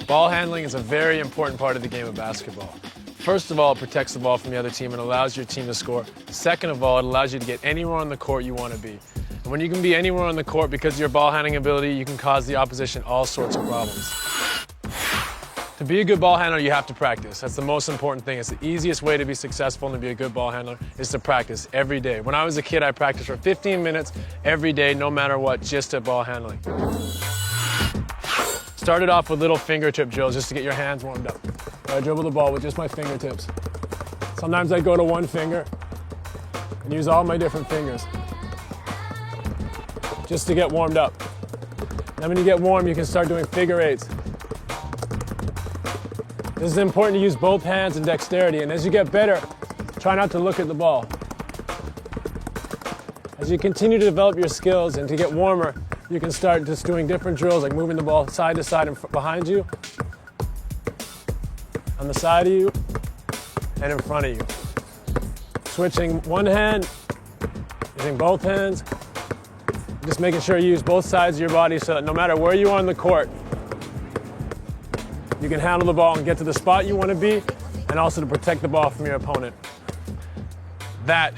Ball handling is a very important part of the game of basketball. First of all, it protects the ball from the other team and allows your team to score. Second of all, it allows you to get anywhere on the court you want to be. And when you can be anywhere on the court because of your ball handling ability, you can cause the opposition all sorts of problems. To be a good ball handler, you have to practice. That's the most important thing. It's the easiest way to be successful and to be a good ball handler is to practice every day. When I was a kid, I practiced for 15 minutes every day, no matter what, just at ball handling. Started off with little fingertip drills just to get your hands warmed up. I dribble the ball with just my fingertips. Sometimes I go to one finger and use all my different fingers just to get warmed up. Then when you get warm, you can start doing figure eights. This is important to use both hands and dexterity, and as you get better, try not to look at the ball. As you continue to develop your skills and to get warmer, you can start just doing different drills like moving the ball side to side and behind you, on the side of you, and in front of you. Switching one hand, using both hands, just making sure you use both sides of your body so that no matter where you are on the court, you can handle the ball and get to the spot you want to be, and also to protect the ball from your opponent. That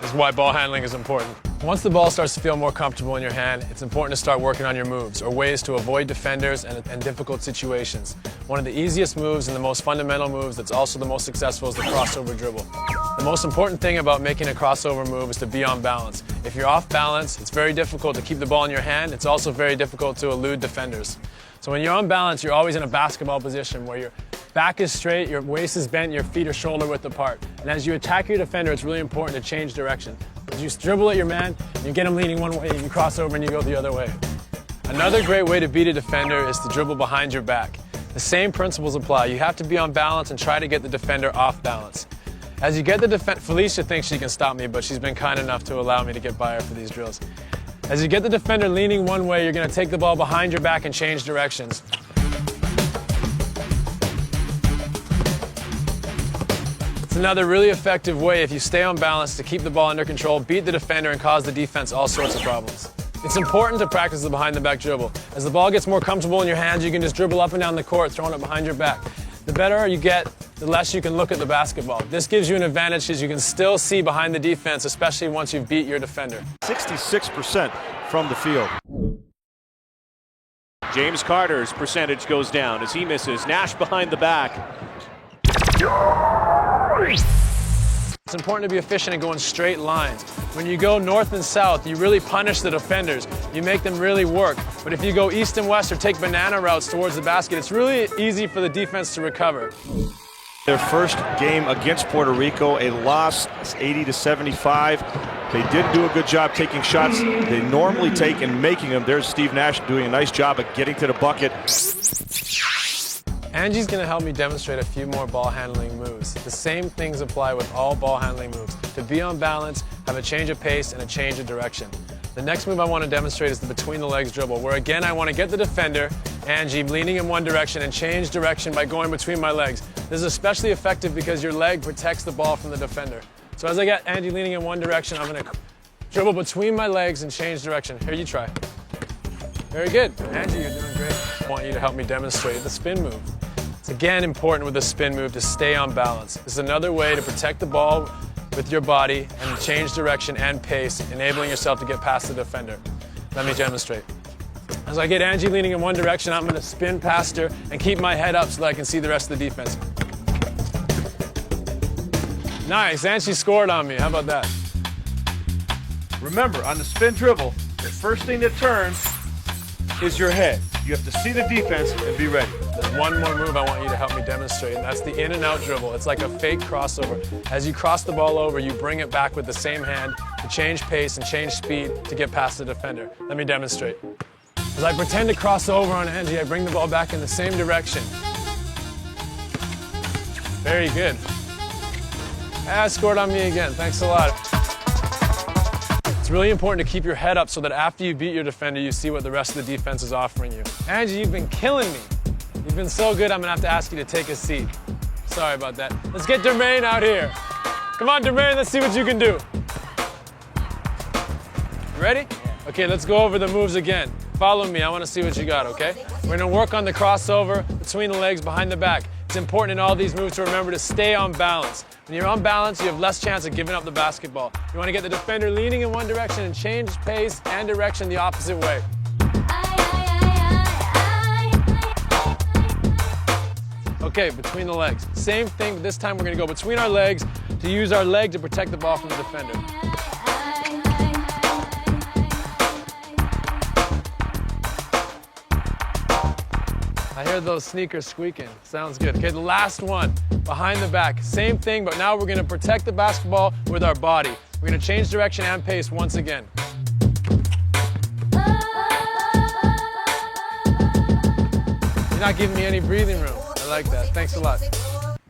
is why ball handling is important. Once the ball starts to feel more comfortable in your hand, it's important to start working on your moves, or ways to avoid defenders and difficult situations. One of the easiest moves and the most fundamental moves that's also the most successful is the crossover dribble. The most important thing about making a crossover move is to be on balance. If you're off balance, it's very difficult to keep the ball in your hand. It's also very difficult to elude defenders. So when you're on balance, you're always in a basketball position where your back is straight, your waist is bent, your feet are shoulder width apart. And as you attack your defender, it's really important to change direction. As you dribble at your man, you get him leaning one way, you cross over and you go the other way. Another great way to beat a defender is to dribble behind your back. The same principles apply. You have to be on balance and try to get the defender off balance. As you get the Felicia thinks she can stop me, but she's been kind enough to allow me to get by her for these drills. As you get the defender leaning one way, you're going to take the ball behind your back and change directions. It's another really effective way, if you stay on balance, to keep the ball under control, beat the defender, and cause the defense all sorts of problems. It's important to practice the behind-the-back dribble. As the ball gets more comfortable in your hands, you can just dribble up and down the court, throwing it behind your back. The better you get, the less you can look at the basketball. This gives you an advantage because you can still see behind the defense, especially once you've beat your defender. 66% from the field. James Carter's percentage goes down as he misses. Nash behind the back. It's important to be efficient and go in straight lines. When you go north and south, you really punish the defenders. You make them really work. But if you go east and west or take banana routes towards the basket, it's really easy for the defense to recover. Their first game against Puerto Rico, a loss 80-75. They didn't do a good job taking shots they normally take and making them. There's Steve Nash doing a nice job of getting to the bucket. Angie's going to help me demonstrate a few more ball handling moves. The same things apply with all ball handling moves. To be on balance, have a change of pace and a change of direction. The next move I want to demonstrate is the between the legs dribble, where again I want to get the defender, Angie, leaning in one direction and change direction by going between my legs. This is especially effective because your leg protects the ball from the defender. So as I get Angie leaning in one direction, I'm going to dribble between my legs and change direction. Here, you try. Very good. Angie, you're doing great. I want you to help me demonstrate the spin move. It's again important with the spin move to stay on balance. This is another way to protect the ball with your body and change direction and pace, enabling yourself to get past the defender. Let me demonstrate. As I get Angie leaning in one direction, I'm going to spin past her and keep my head up so that I can see the rest of the defense. Nice, and she scored on me. How about that? Remember, on the spin dribble, the first thing that turns is your head. You have to see the defense and be ready. There's one more move I want you to help me demonstrate, and that's the in and out dribble. It's like a fake crossover. As you cross the ball over, you bring it back with the same hand to change pace and change speed to get past the defender. Let me demonstrate. As I pretend to cross over on Angie, I bring the ball back in the same direction. Very good. Scored on me again. Thanks a lot. It's really important to keep your head up so that after you beat your defender, you see what the rest of the defense is offering you. Angie, you've been killing me. You've been so good, I'm gonna have to ask you to take a seat. Sorry about that. Let's get Dermaine out here. Come on, Dermaine, let's see what you can do. You ready? Okay, let's go over the moves again. follow me. I want to see what you got, okay? We're going to work on the crossover between the legs, behind the back. It's important in all these moves to remember to stay on balance. When you're on balance, you have less chance of giving up the basketball. You want to get the defender leaning in one direction and change pace and direction the opposite way. Okay, between the legs. Same thing, but this time we're going to go between our legs to use our leg to protect the ball from the defender. I hear those sneakers squeaking. Sounds good. Okay, the last one, behind the back. Same thing, but now we're going to protect the basketball with our body. We're going to change direction and pace once again. You're not giving me any breathing room. I like that. Thanks a lot.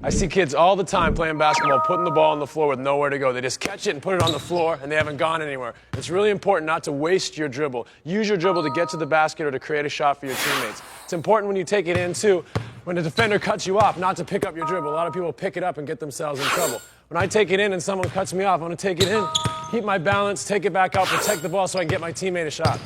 I see kids all the time playing basketball, putting the ball on the floor with nowhere to go. They just catch it and put it on the floor, and they haven't gone anywhere. It's really important not to waste your dribble. Use your dribble to get to the basket or to create a shot for your teammates. It's important when you take it in, too, when the defender cuts you off, not to pick up your dribble. A lot of people pick it up and get themselves in trouble. When I take it in and someone cuts me off, I'm going to take it in, keep my balance, take it back out, protect the ball so I can get my teammate a shot.